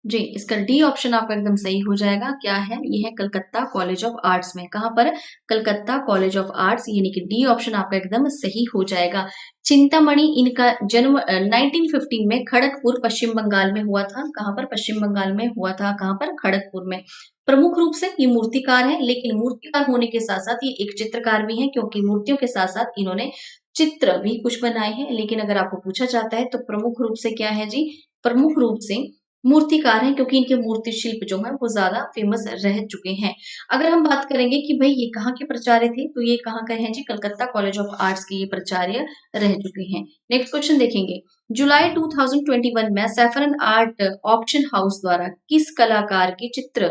S1: जी, इसका डी ऑप्शन आपका एकदम सही हो जाएगा। क्या है, ये है कलकत्ता कॉलेज ऑफ आर्ट्स में। कहाँ पर, कलकत्ता कॉलेज ऑफ आर्ट्स, यानी कि डी ऑप्शन आपका एकदम सही हो जाएगा। चिंतामणि इनका जन्म 1915 में खड़गपुर पश्चिम बंगाल में हुआ था। कहाँ पर, पश्चिम बंगाल में हुआ था। कहाँ पर, खड़गपुर में। प्रमुख रूप से ये मूर्तिकार है, लेकिन मूर्तिकार होने के साथ साथ ये एक चित्रकार भी है, क्योंकि मूर्तियों के साथ साथ इन्होंने चित्र भी कुछ बनाए हैं। लेकिन अगर आपको पूछा जाता है तो प्रमुख रूप से क्या है जी, प्रमुख रूप से मूर्तिकार हैं, क्योंकि इनके मूर्ति शिल्प जो है वो ज्यादा फेमस रह चुके हैं। अगर हम बात करेंगे कि भाई ये कहाँ के प्राचार्य थे, तो ये कहाँ का है जी, कलकत्ता कॉलेज ऑफ आर्ट्स के ये प्राचार्य रह चुके हैं। नेक्स्ट क्वेश्चन देखेंगे। जुलाई 2021 में सैफरन आर्ट ऑक्शन हाउस द्वारा किस कलाकार की चित्र,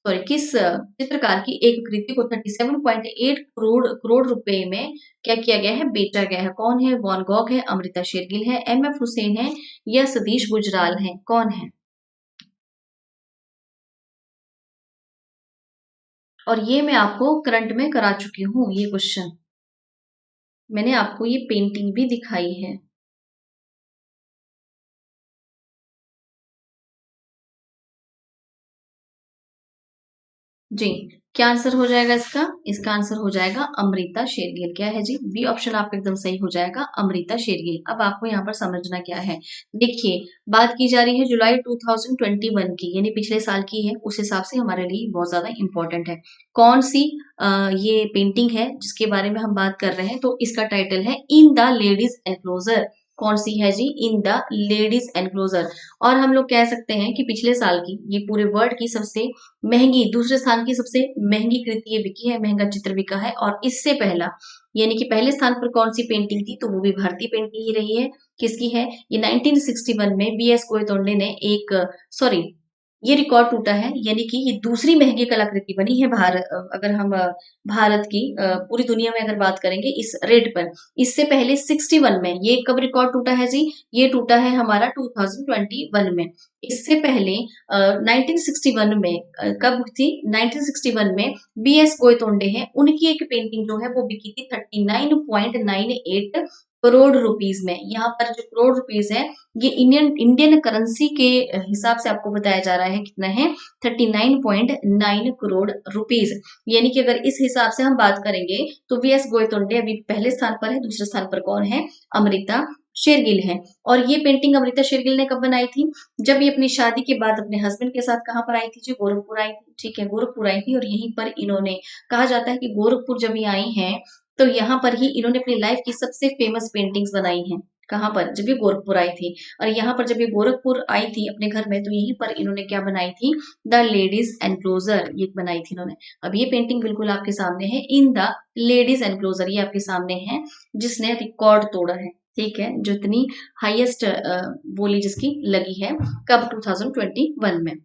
S1: सॉरी किस चित्रकार की एक कृति को 37.8 करोड़ रुपए में क्या किया गया है, बेचा गया है। कौन है, वॉन गॉग है, अमृता शेरगिल है, एम एफ हुसैन है या सतीश गुजराल है, कौन है। और ये मैं आपको करंट में करा चुकी हूँ ये क्वेश्चन, मैंने आपको ये पेंटिंग भी दिखाई है। जी, क्या आंसर हो जाएगा इसका, इसका आंसर हो जाएगा अमृता शेरगिल। क्या है जी, बी ऑप्शन आपका एकदम सही हो जाएगा, अमृता शेरगिल। अब आपको यहाँ पर समझना क्या है, देखिए बात की जा रही है जुलाई 2021 की, यानी पिछले साल की है, उस हिसाब से हमारे लिए बहुत ज्यादा इंपॉर्टेंट है। कौन सी ये पेंटिंग है जिसके बारे में हम बात कर रहे हैं, तो इसका टाइटल है इन द लेडीज एनक्लोजर। कौन सी है जी, इन द लेडीज एनक्लोजर। और हम लोग कह सकते हैं कि पिछले साल की ये पूरे वर्ल्ड की सबसे महंगी, दूसरे स्थान की सबसे महंगी कृति ये बिकी है, महंगा चित्र बिका है। और इससे पहला, यानी कि पहले स्थान पर कौन सी पेंटिंग थी, तो वो भी भारतीय पेंटिंग ही रही है। किसकी है ये, 1961 में बी एस कोयतोंडे ने एक, सॉरी ये रिकॉर्ड टूटा है, यानी कि ये दूसरी महंगी कलाकृति बनी है अगर हम भारत की पूरी दुनिया में अगर बात करेंगे इस रेट पर। इससे पहले 61 में, ये कब रिकॉर्ड टूटा है जी, ये टूटा है हमारा 2021 में। इससे पहले 1961 में कब थी, 1961 में बी एस कोयतोंडे हैं, उनकी एक पेंटिंग जो है वो बिकी थी 39.98 करोड़ रुपीज में। यहाँ पर जो करोड़ रुपीज है, ये इंडियन इंडियन करेंसी के हिसाब से आपको बताया जा रहा है कितना है, 39.9 करोड़ रुपीज। यानी कि अगर इस हिसाब से हम बात करेंगे तो वी एस गोयतोंडे अभी पहले स्थान पर है, दूसरे स्थान पर कौन है, अमृता शेरगिल है। और ये पेंटिंग अमृता शेरगिल ने कब बनाई थी, जब ये अपनी शादी के बाद अपने हस्बैंड के साथ कहाँ पर आई थी, जो गोरखपुर आई थी। ठीक है, गोरखपुर आई थी, और यहीं पर इन्होंने, कहा जाता है कि गोरखपुर जब ये आई हैं तो यहाँ पर ही इन्होंने अपनी लाइफ की सबसे फेमस पेंटिंग्स बनाई हैं। कहाँ पर, जब ये गोरखपुर आई थी। और यहाँ पर जब ये गोरखपुर आई थी अपने घर में, तो यहीं पर इन्होंने क्या बनाई थी, द लेडीज एनक्लोजर, ये बनाई थी इन्होंने। अब ये पेंटिंग बिल्कुल आपके सामने है, इन द लेडीज एनक्लोजर, ये आपके सामने है, जिसने रिकॉर्ड तोड़ा है। ठीक है, जो इतनी हाईएस्ट बोली जिसकी लगी है, कब, 2021 में।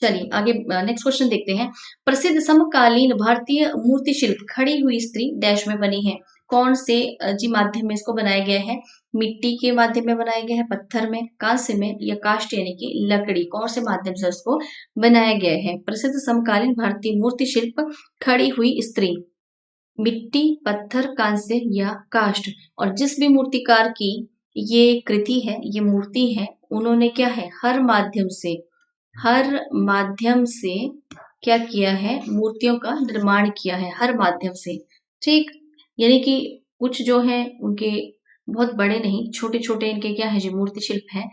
S1: चलिए आगे नेक्स्ट क्वेश्चन देखते हैं। प्रसिद्ध समकालीन भारतीय मूर्ति शिल्प खड़ी हुई स्त्री डैश में बनी है। कौन से जी माध्यम में इसको बनाया गया है, मिट्टी के माध्यम में बनाया गया है, पत्थर में, कांस्य में या काष्ठ यानी कि लकड़ी, कौन से माध्यम से उसको बनाया गया है। प्रसिद्ध समकालीन भारतीय मूर्ति शिल्प खड़ी हुई स्त्री, मिट्टी, पत्थर, कांस्य या काष्ठ। और जिस भी मूर्तिकार की ये कृति है, ये मूर्ति है, उन्होंने क्या है, हर माध्यम से क्या किया है, मूर्तियों का निर्माण किया है, हर माध्यम से। ठीक, यानी कि कुछ जो है उनके बहुत बड़े नहीं, छोटे छोटे इनके क्या है, जो मूर्ति शिल्प है।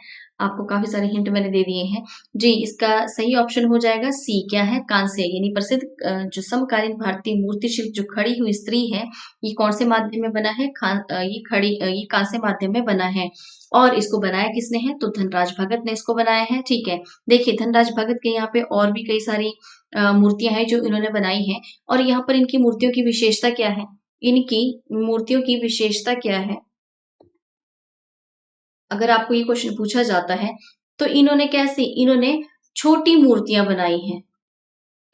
S1: आपको काफी सारे हिंट मैंने दे दिए हैं जी। इसका सही ऑप्शन हो जाएगा सी, क्या है, कांस्य। यानी प्रसिद्ध जो समकालीन भारतीय मूर्ति शिल्प जो खड़ी हुई स्त्री है, ये कौन से माध्यम में बना है, ये कांस्य माध्यम में बना है। और इसको बनाया किसने है, तो धनराज भगत ने इसको बनाया है। ठीक है, देखिए धनराज भगत के यहाँ पे और भी कई सारी मूर्तियां हैं जो इन्होंने बनाई हैं। और यहाँ पर इनकी मूर्तियों की विशेषता क्या है, इनकी मूर्तियों की विशेषता क्या है, अगर आपको ये क्वेश्चन पूछा जाता है, तो इन्होंने छोटी मूर्तियां बनाई हैं।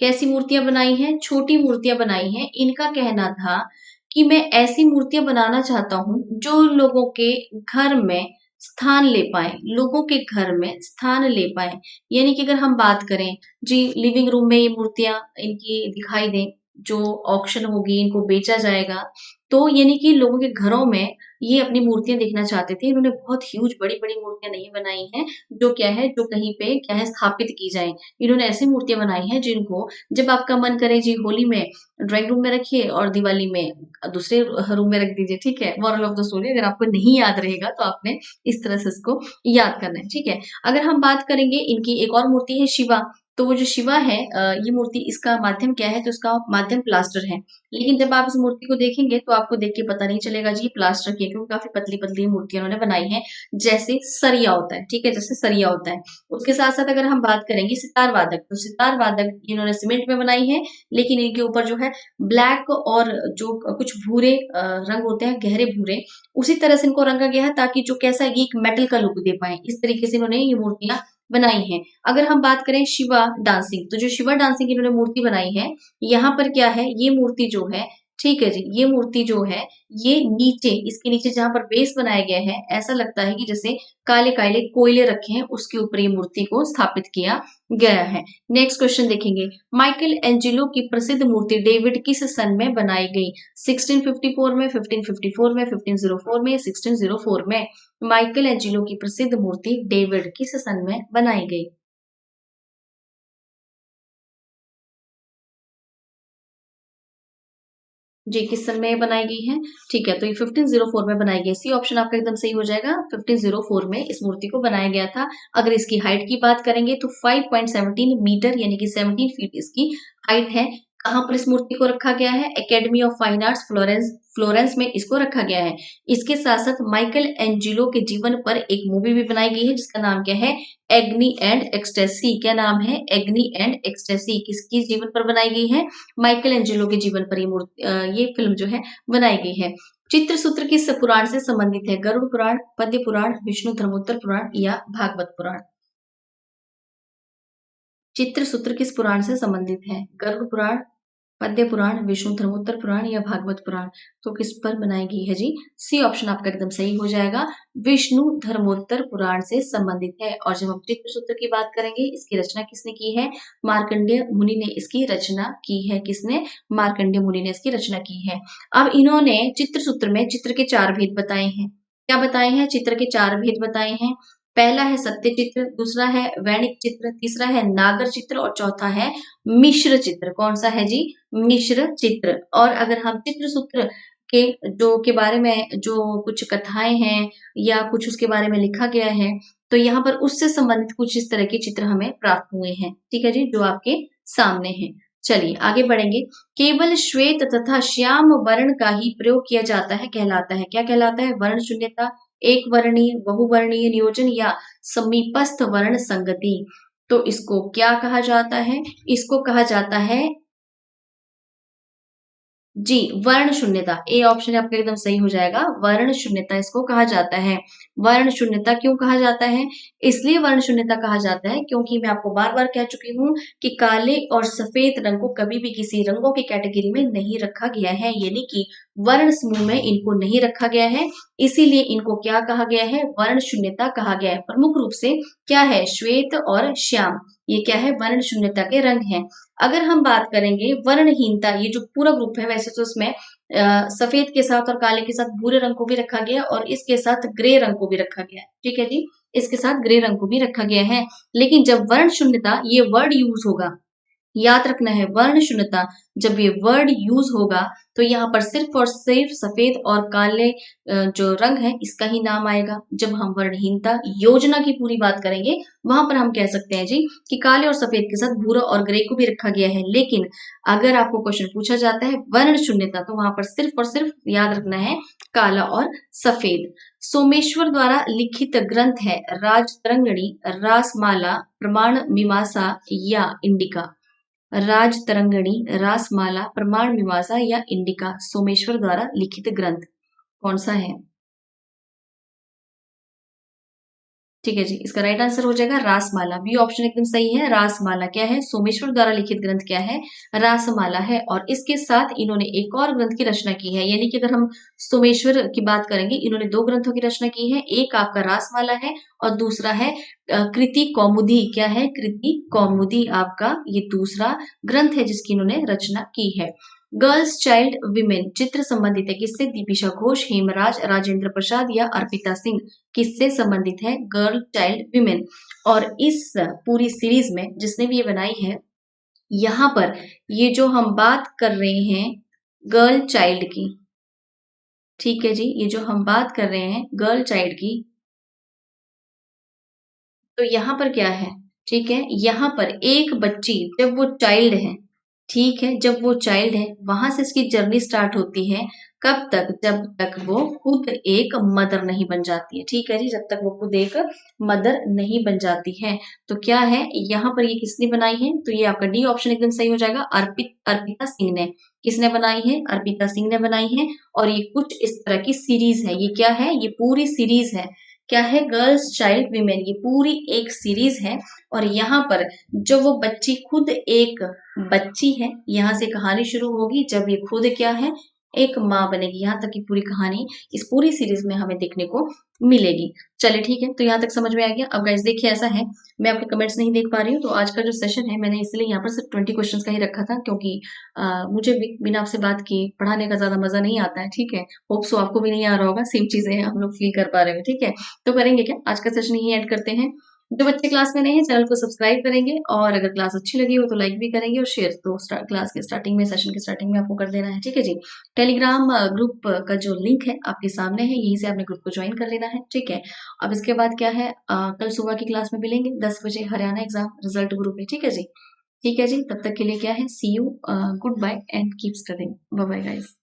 S1: कैसी मूर्तियां बनाई हैं, छोटी मूर्तियां बनाई हैं। इनका कहना था कि मैं ऐसी मूर्तियां बनाना चाहता हूं जो लोगों के घर में स्थान ले पाए, लोगों के घर में स्थान ले पाए। यानी कि अगर हम बात करें जी, लिविंग रूम में ये मूर्तियां इनकी दिखाई दें, जो ऑक्शन होगी, इनको बेचा जाएगा, तो यानी कि लोगों के घरों में ये अपनी मूर्तियां देखना चाहते थे। इन्होंने बहुत ह्यूज बड़ी बड़ी मूर्तियां नहीं बनाई हैं, जो क्या है, जो कहीं पे क्या है, स्थापित की जाए। इन्होंने ऐसी मूर्तियां बनाई हैं जिनको जब आपका मन करे जी, होली में ड्राइंग रूम में रखिए और दिवाली में दूसरे रूम में रख दीजिए। ठीक है, मॉरल ऑफ द स्टोरी, अगर आपको नहीं याद रहेगा तो आपने इस तरह से इसको याद करना है। ठीक है, अगर हम बात करेंगे इनकी एक और मूर्ति है शिवा। तो वो जो शिवा है, ये मूर्ति, इसका माध्यम क्या है, तो इसका माध्यम प्लास्टर है। लेकिन जब आप इस मूर्ति को देखेंगे तो आपको देख के पता नहीं चलेगा जी प्लास्टर की है, क्योंकि काफी पतली पतली मूर्तियां उन्होंने बनाई है, जैसे सरिया होता है। ठीक है, जैसे सरिया होता है। उसके साथ साथ अगर हम बात करेंगे सितार वादक, तो सितार वादक इन्होंने सीमेंट में बनाई है, लेकिन इनके ऊपर जो है ब्लैक और जो कुछ भूरे रंग होते हैं, गहरे भूरे, उसी तरह से इनको रंगा गया है, ताकि जो कैसा है, ये एक मेटल का लुक दे पाए। इस तरीके से इन्होंने ये मूर्तियां बनाई हैं। अगर हम बात करें शिवा डांसिंग, तो जो शिवा डांसिंग की इन्होंने मूर्ति बनाई है, यहाँ पर क्या है, ये मूर्ति जो है, ठीक है जी, ये मूर्ति जो है, ये नीचे, इसके नीचे जहां पर बेस बनाया गया है, ऐसा लगता है कि जैसे काले काले कोयले रखे हैं, उसके ऊपर ये मूर्ति को स्थापित किया गया है। नेक्स्ट क्वेश्चन देखेंगे, माइकल एंजेलो की प्रसिद्ध मूर्ति डेविड किस सन में बनाई गई, 1654 में, 1554 में, 1504 में, 1604 में। माइकल एंजेलो की प्रसिद्ध मूर्ति डेविड किस सन में बनाई गई। जी, किस सन में बनाई गई है, ठीक है, तो ये 1504 में बनाई गई। सी ऑप्शन आपका एकदम सही हो जाएगा, 1504 में इस मूर्ति को बनाया गया था। अगर इसकी हाइट की बात करेंगे तो 5.17 मीटर, यानी कि 17 फीट इसकी हाइट है। कहाँ पर इस मूर्ति को रखा गया है, academy of fine arts Florence, Florence में इसको रखा गया है। इसके साथ साथ माइकल एंजिलो के जीवन पर एक मूवी भी बनाई गई है, जिसका नाम क्या है, एग्नी एंड एक्सटेसी। क्या नाम है, एग्नी एंड एक्सटेसी। किसकी जीवन पर बनाई गई है, माइकल एंजेलो के जीवन पर ये फिल्म जो है बनाई गई है। चित्रसूत्र किस पुराण से संबंधित है, गरुड़ पुराण, पद्य पुराण, विष्णु धर्मोत्तर पुराण या भागवत पुराण। चित्रसूत्र किस पुराण से संबंधित है, गरुड़ पुराण, पद्य पुराण, विष्णु धर्मोत्तर पुराण या भागवत पुराण। तो किस पर बनाई गई है जी, सी ऑप्शन आपका एकदम सही हो जाएगा, विष्णु धर्मोत्तर पुराण से संबंधित है। और जब हम चित्रसूत्र की बात करेंगे, इसकी रचना किसने की है, मार्कंडेय मुनि ने इसकी रचना की है। किसने, मार्कंडेय मुनि ने इसकी रचना की है। अब इन्होंने चित्रसूत्र में चित्र के 4 भेद बताए हैं। क्या बताए हैं, चित्र के 4 भेद बताए हैं। पहला है सत्य चित्र, दूसरा है वैणिक चित्र, तीसरा है नागर चित्र और चौथा है मिश्र चित्र। कौन सा है जी, मिश्र चित्र। और अगर हम चित्र सूत्र के जो के बारे में जो कुछ कथाएं हैं या कुछ उसके बारे में लिखा गया है, तो यहाँ पर उससे संबंधित कुछ इस तरह के चित्र हमें प्राप्त हुए हैं। ठीक है जी, जो आपके सामने हैं। चलिए आगे बढ़ेंगे। केवल श्वेत तथा श्याम वर्ण का ही प्रयोग किया जाता है कहलाता है, क्या कहलाता है, वर्ण शून्यता, एक वर्णीय, बहुवर्णीय नियोजन या समीपस्थ वर्ण संगति। तो इसको क्या कहा जाता है, इसको कहा जाता है जी वर्ण शून्यता। ए ऑप्शन आपका एकदम सही हो जाएगा, वर्ण शून्यता इसको कहा जाता है। वर्ण शून्यता क्यों कहा जाता है, इसलिए वर्ण शून्यता कहा जाता है क्योंकि मैं आपको बार बार कह चुकी हूं कि काले और सफेद रंग को कभी भी किसी रंगों की कैटेगरी में नहीं रखा गया है, यानी कि वर्ण समूह में इनको नहीं रखा गया है। इसीलिए इनको क्या कहा गया है, वर्ण शून्यता कहा गया है। प्रमुख रूप से क्या है, श्वेत और श्याम, ये क्या है, वर्ण शून्यता के रंग हैं। अगर हम बात करेंगे वर्णहीनता, ये जो पूरा ग्रुप है, वैसे तो इसमें सफेद के साथ और काले के साथ भूरे रंग को भी रखा गया और इसके साथ ग्रे रंग को भी रखा गया है। ठीक है जी, इसके साथ ग्रे रंग को भी रखा गया है। लेकिन जब वर्ण शून्यता ये वर्ड यूज होगा, याद रखना है वर्ण शून्यता, जब ये वर्ड यूज होगा तो यहाँ पर सिर्फ और सिर्फ सफेद और काले जो रंग है इसका ही नाम आएगा। जब हम वर्णहीनता योजना की पूरी बात करेंगे वहां पर हम कह सकते हैं जी कि काले और सफेद के साथ भूरा और ग्रे को भी रखा गया है। लेकिन अगर आपको क्वेश्चन पूछा जाता है वर्ण शून्यता तो वहां पर सिर्फ और सिर्फ याद रखना है काला और सफेद। सोमेश्वर द्वारा लिखित ग्रंथ है राजतरंगिणी, रासमाला, प्रमाण मीमांसा या इंडिका। राजतरंगिणी, रासमाला, प्रमाण मीमांसा या इंडिका सोमेश्वर द्वारा लिखित ग्रंथ कौन सा है? ठीक है जी, इसका राइट आंसर हो जाएगा रासमाला। बी ऑप्शन एकदम सही है। रासमाला क्या है? सोमेश्वर द्वारा लिखित ग्रंथ क्या है? रासमाला है। और इसके साथ इन्होंने एक और ग्रंथ की रचना की है, यानी कि अगर हम सोमेश्वर की बात करेंगे, इन्होंने दो ग्रंथों की रचना की है। एक आपका रासमाला है और दूसरा है कृति कौमुदी। क्या है? कृति कौमुदी आपका ये दूसरा ग्रंथ है जिसकी इन्होंने रचना की है। गर्ल्स चाइल्ड विमेन चित्र संबंधित है किससे? दीपिका घोष, हेमराज, राजेंद्र प्रसाद या अर्पिता सिंह किससे संबंधित है? Girl child women. और इस पूरी सीरीज में जिसने भी ये बनाई है, यहाँ पर ये जो हम बात कर रहे हैं गर्ल चाइल्ड की, ठीक है जी, ये जो हम बात कर रहे हैं गर्ल चाइल्ड की, तो यहाँ पर क्या है? ठीक है, यहाँ पर एक बच्ची जब वो चाइल्ड है, ठीक है, जब वो चाइल्ड है वहां से इसकी जर्नी स्टार्ट होती है। कब तक? जब तक वो खुद एक मदर नहीं बन जाती है। ठीक है जी, जब तक वो खुद एक मदर नहीं बन जाती है। तो क्या है यहाँ पर ये किसने बनाई है? तो ये आपका डी ऑप्शन एकदम सही हो जाएगा। अर्पिता सिंह ने। किसने बनाई है? अर्पिता सिंह ने बनाई है। और ये कुछ इस तरह की सीरीज है। ये क्या है? ये पूरी सीरीज है। क्या है? गर्ल्स चाइल्ड विमेन, ये पूरी एक सीरीज है। और यहाँ पर जो वो बच्ची खुद एक बच्ची है, यहाँ से कहानी शुरू होगी जब ये खुद क्या है? एक माँ बनेगी। यहाँ तक की पूरी कहानी इस पूरी सीरीज में हमें देखने को मिलेगी। चलिए ठीक है, तो यहाँ तक समझ में आ गया। अब गाइस देखिए, ऐसा है मैं आपके कमेंट्स नहीं देख पा रही हूँ, तो आज का जो सेशन है मैंने इसलिए यहाँ पर सिर्फ 20 क्वेश्चन का ही रखा था, क्योंकि मुझे भी बिना आपसे बात किए पढ़ाने का ज्यादा मजा नहीं आता है। ठीक है, होप सो आपको भी नहीं आ रहा होगा, सेम चीजें हम लोग फील कर पा रहे हैं। ठीक है, तो करेंगे क्या, आज का सेशन यही एंड करते हैं। जो बच्चे क्लास में नए हैं चैनल को सब्सक्राइब करेंगे, और अगर क्लास अच्छी लगी हो तो लाइक भी करेंगे और शेयर तो क्लास के स्टार्टिंग में, सेशन के स्टार्टिंग में आपको कर देना है। ठीक है जी, टेलीग्राम ग्रुप का जो लिंक है आपके सामने है, यहीं से आपने ग्रुप को ज्वाइन कर लेना है। ठीक है, अब इसके बाद क्या है, कल सुबह की क्लास में मिलेंगे 10 बजे, हरियाणा एग्जाम रिजल्ट ग्रुप में। ठीक है जी, ठीक है जी, तब तक के लिए क्या है, see you, good bye and keep studying. Bye bye guys.